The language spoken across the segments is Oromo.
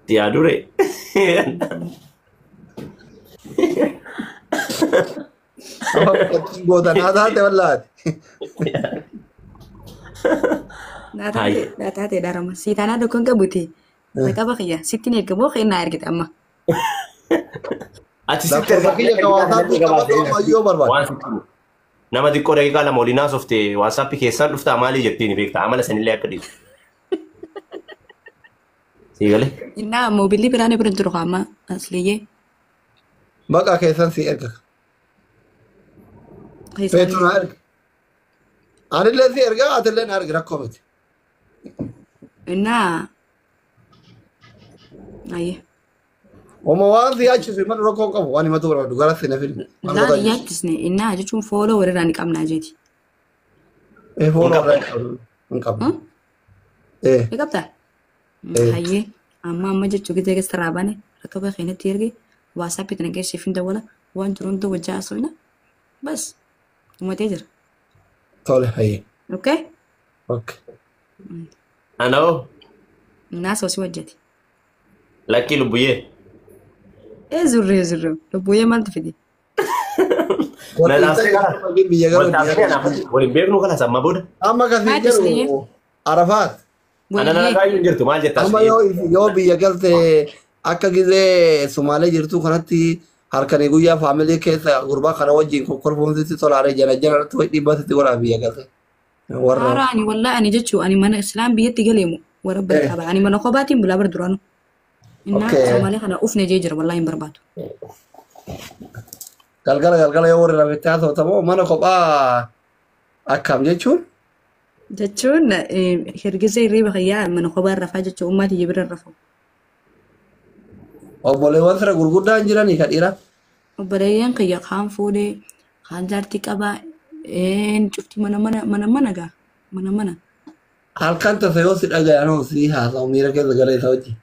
Tiyaa dure. Goota naa taate wallaati. Taate darama. Siitanaa tokkoon qabuti. Raqaba kiyya. Sittiin ergamoo kennaa ergite amma. Ati sitti Lakkoofsa kiyya kan waasaappi qabatu ammayyoo barbaada. waan sitti nama xiqqoo daqiiqaa lama waliin haasofte waasaappi keessaan dhuftaa maalii jettiin beektaa amala sanillee akka dhiisu. Sii galee. Innaa moobilii biraan bira jiru amma asliyyee. Maqaa keessan si erga. Feetu na erga. Anillee si erga atillee na erga rakkoo miti. Innaa. Ayyee. Oma waan si yaachisu mana rakkoo qabu waan himatu barbaadu gara si na filmi. Laan yaachisne innaa jechuun fooloo walirraa ni qabnaa jeeti. Fooloo irraa hin qabnu. Ni qabdaa? Hayyee amma jechuu gidee keessa raabane rakkaba keenyatti erge waasaappiitti nageessiif hin dawwala waan jiru hunda wajjaa asooyna bas uummatee jira. Tole hayyee. Okay? Okay. Anoo Naasoo si wajjati. lakkii lubbuyyee. Zurree lubbuyyee maaltu fide? Waliin beeknu kana samma booda. Amma kasii jiru Arafaat. Ana nalagaa hin jirtu maal jettaa? Amma yoo biyya galte akka gizee Sumaalee jirtu kanatti halkanii guyyaa faamilii keessa gurbaa kana wajjin kokkorfoomsitti tolaaree jala jalatti way dhibbatitti godhaa biyya galte. Warra ani wallaahi ani jechuu ani mana Islaam biyyatti galeemu warra bira qaba ani mana kophaatiin bulaa bira duraanu. Innaa Sumaalee kana ufne jee jira wallaahi hin barbaadu. Galgala yoo warri lafitti haasawatamoo mana kophaa akkam jechuun? Jechuun hirgisee hirriba kiyyaa mana kophaa rafaa jechuun ummati jibira rafu. Obboleewwan sira gurguddaan jiranii ka dhiira? Obboleeyyan kiyya kaan fuudhee kaan jaartii qabaa cufti mana gaa mana. Halkan tasa yoo si dhagayanoo si haasawu miira keessa galee isa wajjin.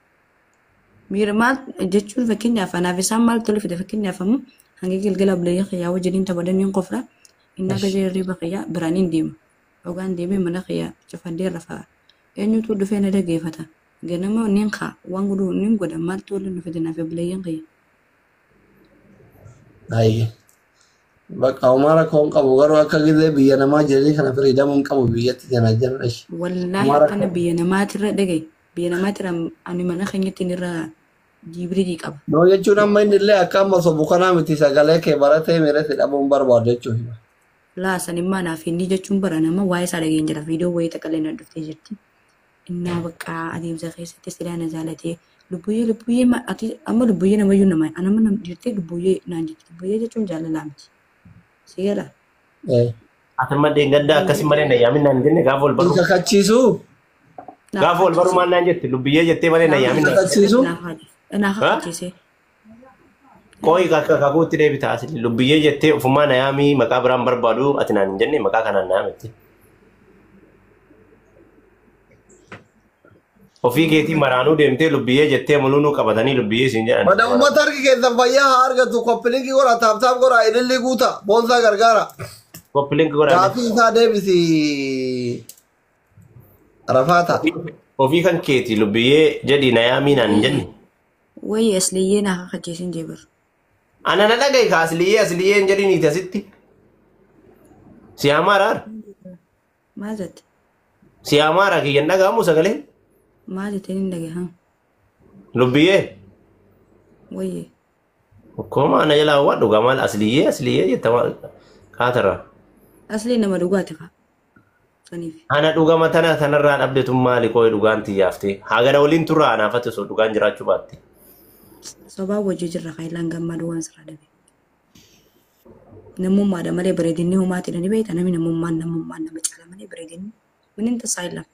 Miira maal jechuun fakkeenyaaf anaaf isaan maal tole fide fakkeenyaaf ammoo hanga galgala obboleeyyan kiyyaa wajjiniin taphatanii hin qofra innaa gajee hirriba kiyyaa biraaniin deema. Ogaan deemee mana kiyyaa cufandee rafaa. Eenyutu dhufee na dhaggeeffata. Ganama nin kaa waan guduu nin godha maaltu waliin dhufe dinaaf obboleeyyan kiyya. Ayyee. Bakka umaara koon qabu garuu akka gizee biyya namaa jiranii kana firiidamuun qabu biyyatti jana jirashi. Wallaahi akkana biyya namaatirra dhagaye biyya namaatirra ani mana keenyatti irra jibriilii qaba. Noo jechuun amma inni illee akka amma sobu kanaa miti sagalee kee baratee miirratti dhabuun barbaadu jechuudha. Laasan immoo naaf inni jechuun bara nama waa'ee isaa dhageen jira viidiyoo wayii taqalee na dhuftee jirti. Innaa bakka adeemsa keessatti silaa na jaalatee lubbuyyee ati amma lubbuyyee namayyuu nama anama nam jirtee lubbuyyee naan jirti lubbuyyee jechuun jaalalaa miti. Sigaadha. Ati maddee gaddaa akkasii malee na yaamin naan jenne gaafa ol baru. Isa kachiisu. Gaafa ol baru maal naan jette lubbuyyee jettee malee na yaamin naan. Kachiisu. Naa kachiisee. Koi kakuutti deebitaa asii lubbuyyee jettee ofumaa na yaamii maqaa biraan barbaadu ati naan hin jenne maqaa kanaan na yaamette. Ofii keetii maraanuu deemtee lubbuyyee jettee mulunuu qabatanii lubbuyyee siin jedhan. Mada uummata harki keessan fayyaa haa argatu koppilinkii godhaa taaptaap godhaa ilillii guuta boonsaa gargaara. Koppilinkii godhaa. Gaafii isaa deebisi Arafaata. Ofii kan keetii lubbuyyee jedhii na yaamii naan hin jenne. Wayii asliyyee naa kachiisin jeebar. Ana na dhagaye ka asliyyeen jedhiniiti asitti. Si amaaraar. Maal jette? Si amaara kiyyan dhaga'amu sagalee. Maal jettee hin dhagahan? Lubbuyyee. Wayii. Akkuma ana jalaa waan dhugaa maal asliyyee jetta maal kaatara. Asli nama dhugaati kaa. Saniif. Ana dhugama tanarraa dhabdetu maali qooyi dhugaan tiyyaaftee. Hagada waliin turraa anaafatti osoo dhugaan jiraachuu baatte. Sobaa wajjii jirra kaayilaan gammadu waan sirraa dhabe. Namummaadha malee bareedinni humaati dhani beekta namni namummaan nama caala malee bareedinni ምንም ተስፋ የለም።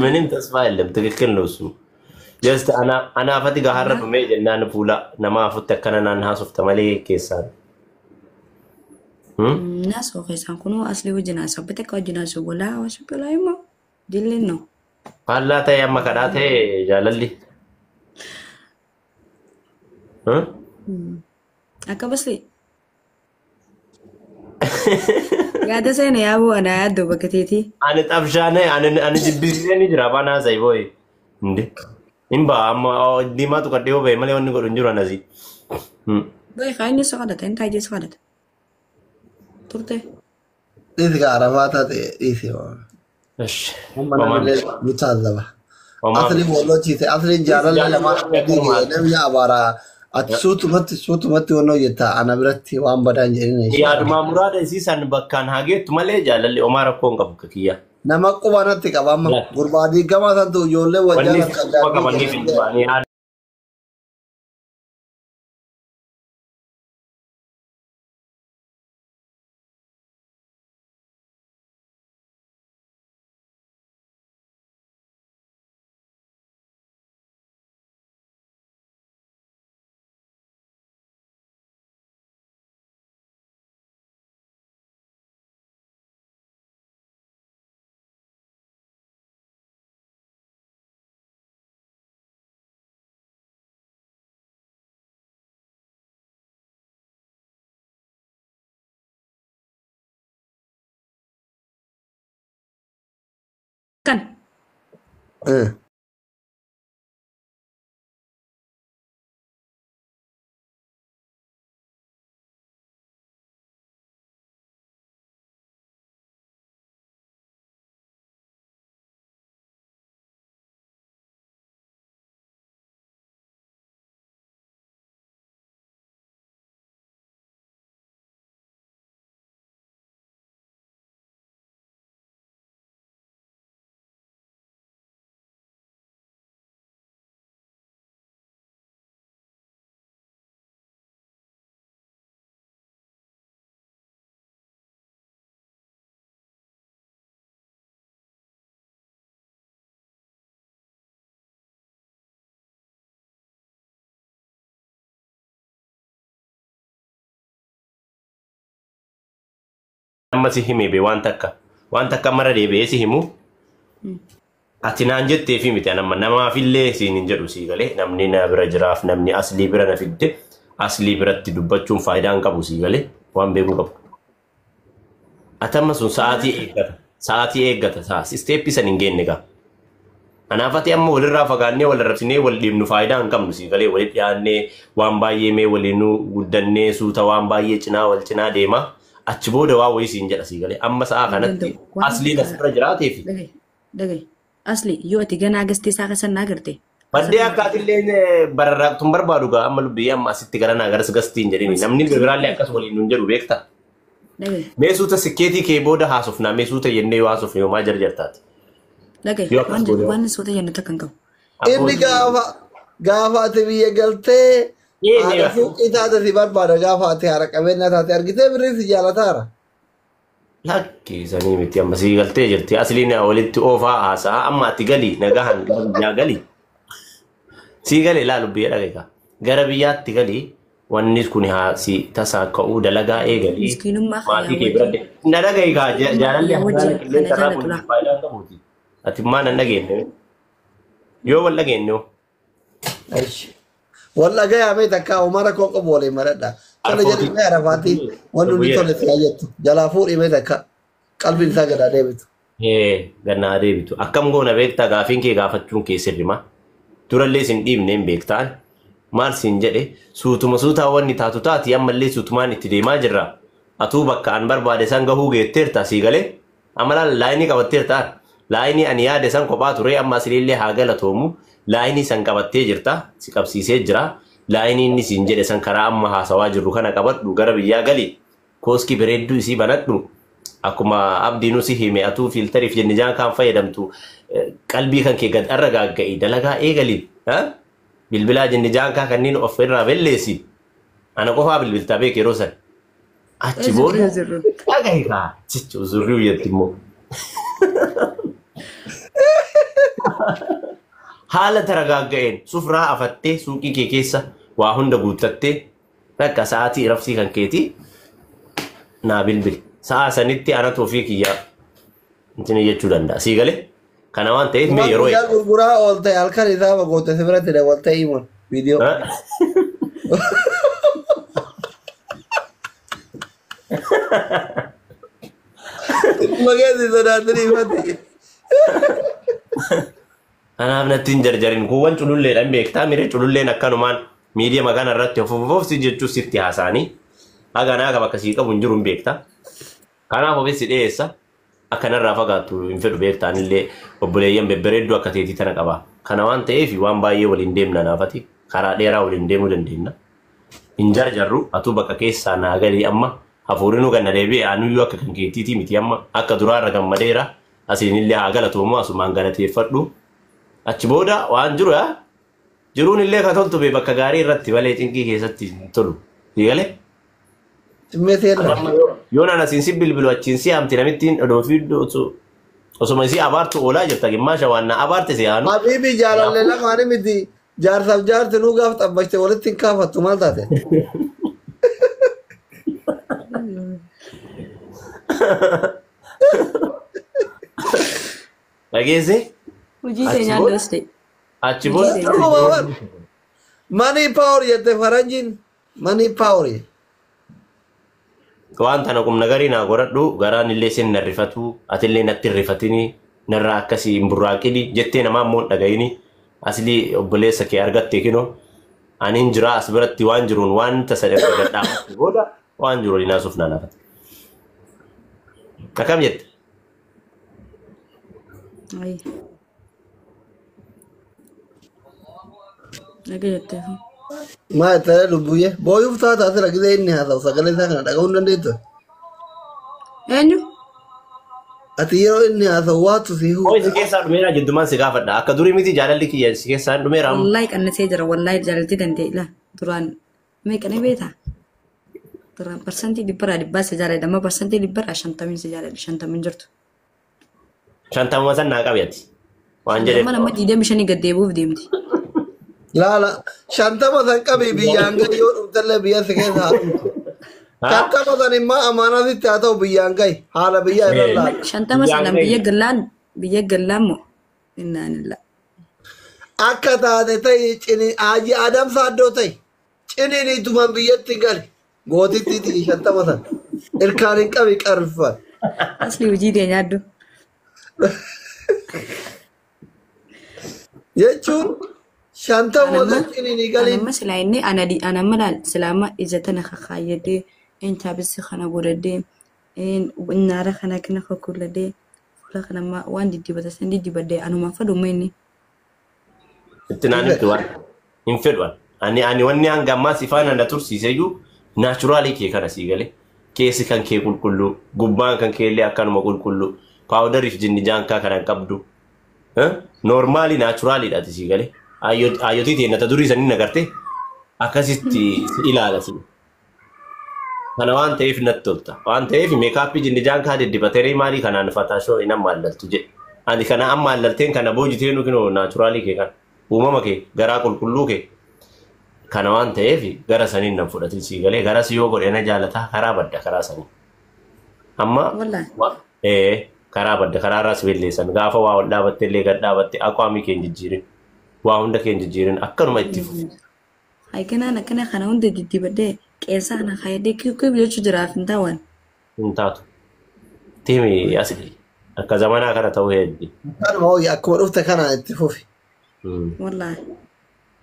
ምንም ተስፋ የለም። ትክክል ነው እሱ። ጀስት አና ፈቲ ጋር ሀረፍ ሜ ጀናን ፉላ ነማ ፉት ተከነናን ሀሱፍተ መሌ ኬሳን ናስ ወከሳን ኩኑ አስሊ ወጅና ሰበተ ከወጅና ሰወላ ወሽከላይማ ዲልን ነው አላተ ያመከዳተ ጃለሊ አከበስሊ Yaada sana yaabuu ana yaaddu bakka teetii. Ani xabshaane ani jibbisiisee ni jira afaan haasa'e boo'e. Inde. Hin ba'a amma diimaatu kadhee yoo ba'e malee wanni godhu hin jiru anasii. Baay'ee kaayinni isa kadhata inni taajee isa kadhata. Turte. Dhiisi ka arabaa taate dhiisi waan. Amma namni mutaallaba. Asliin wallochiise asliin jaalala lamaan dhiige namni abaaraa ati suutumatti wannoo jetta ana biratti waan badaan jedhine. Yaadumaa muraada isiisan bakkaan haageettu malee jaalalli homaa rakkoo hin qabu kakiyyaa. Nama qubanatti qaba amma gurbaadii gamaa santu ijoollee wajjin akka Kan. Amma si himee be waan takka mara deebi'ee si himu. Ati naan jettee fi miti anamma namaafillee siin hin jedhu sii galee namni na bira jiraaf namni aslii bira na fidde aslii biratti dubbachuun faayidaa hin qabu sii galee waan beekuu qabu. Atamma sun sa'aatii eeggata isteeppii san hin geenne gaa. Anaafati amma walirraa fagaannee wal arrabsinee wal dhiibnu faayidaa hin qabnu sii galee walitti dhiyaannee waan baay'ee mee waliinuu guddannee suuta waan baay'ee cinaa wal cinaa deema. Achi booda waa wayii siin jedha sii galee amma sa'a kanatti aslii asirra jiraatee fi. Dhagaye asli yoo ati ganaa gastee isaa keessan naa garte. Baddee akkaatillee bararraaqtuun barbaadu gaa amma lubbii amma asitti gara naa garas gastiin jedhini namni biraallee akkas waliin nuun jedhu beekta. Meesuuta sikkeetii kee booda haasofnaa meesuuta jennee yoo haasofne yomaa jarjartaati. Dhagaye waan suuta jennu takka hin qabu. Inni gaafa ati biyya galtee haadha fuuqii taate si barbaada gaafa ati haadha qabeenya taate argitee birrii si jaalataara. Lakkisanii miti amma sii galtee jirti asliin walitti oofaa haasaa amma ati galii nagahan gara biyyaa galii. Sii galee laalu biyya dhagaika gara biyyaatti galii wanni kun si tasaa ka'uu dalagaa eegalii maatii kee biratti na dhagaikaa jaalalli haasaan qilleensa irraa kun faayidaan qabuuti. Ati maa nan dhageenye yoo wal dhageenye wal dhagayaa takka umara koo qabu waliin maradha. Kana jedhee arafaati waan nuti tole siyaa jettu jalaa fuudhimee takka qalbiin isaa gadaa deebitu. Gannaa deebitu akkam goona beektaa gaafiin kee gaafachuun kee sirrima durallee sin dhiibne hin beektaan maal siin jedhe suutuma suutaa wanni taatu taati ammallee suutumaan itti deemaa jirra atuu bakka an barbaade san gahuu geetteerta sii galee amalaan laayinii qabatteerta laayinii ani yaade san kophaa ture amma asiliillee haa galatoomu laayinii san qabattee jirta si qabsiisee jira. Laayinii inni siin jedhe san karaa amma haasawaa jirru kana qabadhu gara biyyaa galii kooskii bareedduu isii banadhu akkuma abdiinuu si hime atuu fiiltariif jenne jaan kan fayyadamtu qalbii kan kee gad arra gaagga'ii dalagaa eegalii bilbilaa jenne jaan kan kanneen of irraa belleessi ana qofaa bilbiltaa beek yeroo san achi booda dhagahikaa jechuun zurriu jetti immoo haala taragaagga'een sufraa afattee suuqii kee keessa waa hunda guuttattee bakka sa'aatii rafsii kan keetii naa bilbil sa'a sanitti anatu ofii kiyyaa intini jechuu danda'a sii galee kana waan ta'eef mee yeroo gurguraa oolte halkan isaa bagootte si biratti dabaltee himuun viidiyoo. Magazine sodaatanii mati. Anaaf natti hin jarjarin kuuwwan cululleedhaan beektaa mire cululleen akkanumaan miidiyaa magana irratti ofuufofsi jechuun sitti haasaanii haganaa qaba akkasii qabu hin jiru hin beektaa. Kanaaf ofiisi dhiyeessa akkanarraa fagaattu hin fedhu beektaan illee obboleeyyan bebbereedduu akka teetii tana qaba. Kana waan ta'eef waan baay'ee waliin deemna naafati karaa dheeraa waliin deemuu dandeenya. Hin jarjarru atuu bakka keessaa naa galii amma hafuurinuu ganna deebi'e aanuyyuu akka kan keetiitii miti amma akka duraarra gammadeera asiin illee haa galatoomu asumaan galateeffadhu. Achi booda waan jiru jiruun illee ka toltu bee bakka gaarii irratti malee cinqii keessatti tolu. Diigalee? Yoo nana siinsi bilbilu achiin si amti namittiin odoofi osuma isii abaartu oolaa jirta gimmaasha waan na abaarte si aanu. Habiibi jaalallee lamaanii miti jaarsaaf jaarti nuu gaaf xabbachte walitti hin kaafattu maal taate? Dhageesse? Hojii keenyaan doste. Achi booda. Money power jette faranjiin money power. Waan tana qubna garii naa godhadhu garaan illee sin narrifatu atillee natti rifatini narraa akkasii hin burraaqini jettee namaa immoo dhagayini asilii obboleessa kee argatte kino aniin jira as biratti waan jiruun waan tasa gadhaa booda waan jiru inaasuuf naanafate. Akkam jette? Naga jette. Maa itti lubbuyyee booyuuf taata asirra gisee inni haasa'u sagalee isaa kana dhaga'uu hin dandeettu. Eenyu? Ati yeroo inni haasa'u waatu si huu. Si keessaa dhumeera jiddumaan si gaafadha akka durii miti jaalalli kiyya si keessaa dhumeera. Wallahi qannasee jira wallahi jaalalti danda'e duraan meeqanii beektaa? Duraan parsantii dhibbarraa dhibbaa si jaaladha amma parsantii dhibbarraa 50 si jaaladha 50 jirtu. 50 san naa qabeeti. Waan jedhe. Amma nama 25 gad deebuuf deemti. Lala, shantama san qabii biyyaan gahi yoo dhuftallee biyya si keessa haa dhuftu. Shantama san immoo amaanasitti haa ta'u biyyaan gahi haala biyya irra laala. Shantama sanan biyya gallaan moo innaan illa. Akka taate ta'e cini haaji Adam Saaddoo ta'e ciniin ituman biyyatti gali gootitti shantama san ilkaan hin qabi qarfan. Asli hojii tee nyaaddu. Jechuun shantama san ciniin gali. Anamma silaa inni anamma laal silaama ija tana kakaayyadee eenchaabisi kana godhadee naara kana kina kakkulladee fuula kanamma waan diddibata san diddibadee anumaan fadhuma inni. Itti naanitti waan hin fedhan. Ani wanni hanga ammaa si faana na tursiiseyyuu naachuraalii kee kana sii galee keessi kan kee qulqulluu gubbaan kan kee illee akkanuma qulqulluu paawudariif jinni jaankaa kana qabdu noormaalii naachuraaliidha sii galee ayyotii ta'e nata durii sanii nagarte akkasitti si ilaala si. Kana waan ta'eef natti tolta waan ta'eef meekaappii jinni jaankaa diddibateerii maalii kanaan fataashoo hin ammaallaltu jedhe ani kana ammaallalteen kana boojitee nukinoo naachuraalii kee kana uumama kee garaa qulqulluu kee. Kana waan ta'eef gara saniin nan fudhatin sii galee gara si yoo godhe na jaalataa karaa badda karaa sanii. Amma karaa badda karaa irraas beelleessan gaafa waa ol dhaabatte illee gad dhaabatte aqwaamii keen jijjiirin waa hunda keen jijjiirin akkanuma itti fufu. Haikanaan akkana kana hunda diddibadee qeensa kana fayyadee kiyyuu jechuu jiraaf hin taawwan. Hin taatu. Tiimi asii akka zamanaa kana ta'uu heddii. Kanuma hooyi akkuma dhufte kanaan itti fufi. Wallaahi.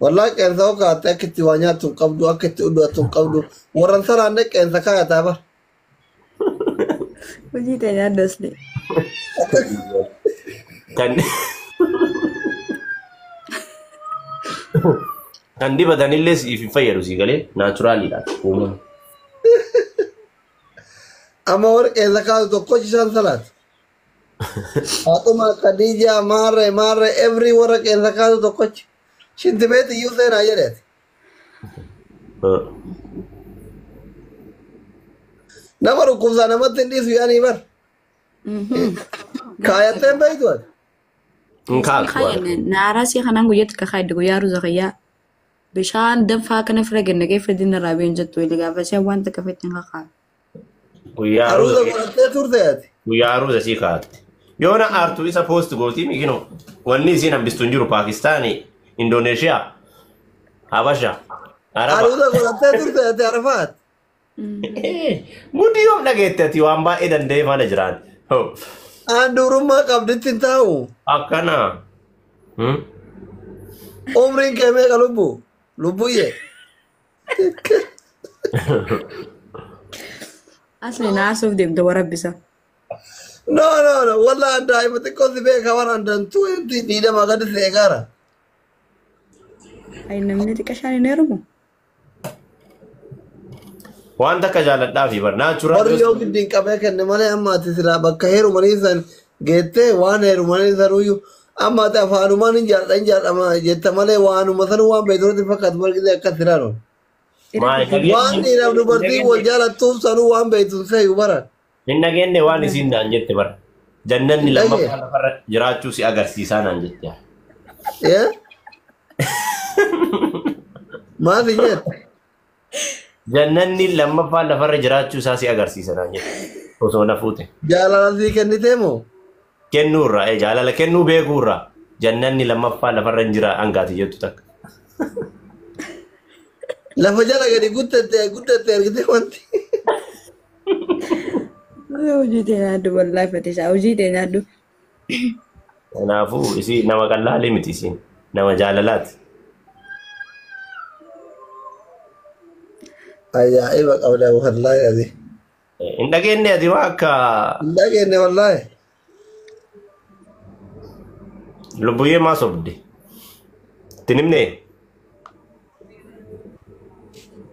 Wallahi qeensa hoo kaa'atte akka itti waa nyaattu hin qabdu akka itti udhattu hin qabdu warran saraanne qeensa kaayataa bara. Hojii ta'e yaaddoosne. Kan dibatanillee siif hin fayyadu sii galee naachuraaliidha uumama. Amma warra qeensa kaa'atu tokkochi isaan salaatu. Haatuma Khadija maarre every warra qeensa kaa'atu tokkochi. Shinti beeti iyyuu seenaa jedheeti. Nama dhukkubsaa namatti hin dhiisu yaanii bar. Kaayatteen beektu ati. Naaraa si kanaan guyyaatti kakaayidde guyyaa ruuza kayyaa bishaan danfaa kana fira gannagee fedhin irraa been jettu wali gaafasee wanta kafetti hin kakaayu. Guyyaa ruuza godhattee turte ati. Guyyaa ruuza sii kaa'atte. Yoona aartuu isa poost gootii miikino wanni isiin hambistu hin jiru Paakistaanii. Indonesia, Habasha, Araba. Aruuza godhattee turte ati Arafaat. Gudi yoom dhageettati waan baay'ee danda'ee faana jiraan. Durummaa qabditti hin taa'u. Akkana. Umriin kee meeqa lubbu? Lubbuyyee. Asli naasuuf deemte warabbisa. No. Wallah daa'ima xiqqoo si beeka waan andantu dhiidhama gadi si eegaara. Ay namni xiqqa shaan hin heerumu. Waan takka jaaladhaa fi bar naachuraal. Warri yoo giddiin qabee kenne malee amma ati silaa bakka heerumanii san geettee waan heerumanii sanuyyuu amma ati afaanumaan hin jaalladha jetta malee waanuma sanuu waan beektooti fakkaatu margitee akkas jiraanu. Waan dhiiraaf dubartii wal jaalattuuf sanuu waan beektuun seeyu bara. Hin dhageenye waan isiin naan jette bara. Jannanni lammaffaa lafarra jiraachuu si agarsiisaa naan jette. Maali jette? Jannanni lammaffaa lafarra jiraachuu isaa si agarsiisa naan jette. Osoo na fuute. Jaalala sii kennitee moo? Kennuurraa jaalala kennuu beekuurraa jannanni lammaffaa lafarra hin jira hangaati jettu takka. Lafa jala gadi guddatte argitee wanti. Hojii ta'e nyaaddu wallaahi fatiisaa hojii ta'e nyaaddu. Kanaafuu isii nama qallaalee miti isiin nama jaalalaati. Ajaa'iba qabda wallaahi ati. Hin dhageenye ati waa akka. Hin dhageenye wallaahi. Lubbuyyee maa sobde? Itti himnee?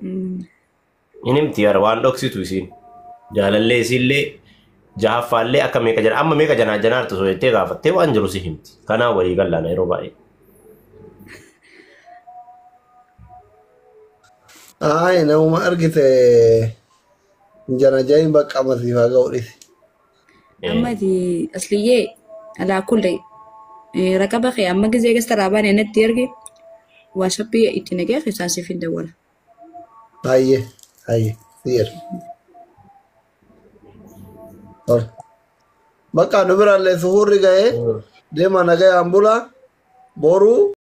Hin himti yaara waan dhoksitu isiin. Jaalallee isiillee jahaffaallee akka meeqa jira amma meeqa janaartu osoo jettee gaafattee waan jiru si himti. Kanaaf walii gallaana yeroo baay'ee. Namuma argite jana jahin bakka masiifaa ga'uudhisi. Ammati asliyyee alaa kulle rakaba kee amma gizee gasta raabaan eenatti erge waasappii itti nagee keessaan siif hin dawwala. Hayyee siir. Bakka nu biraallee suhurri ga'ee deema nagayaan bulaa boruu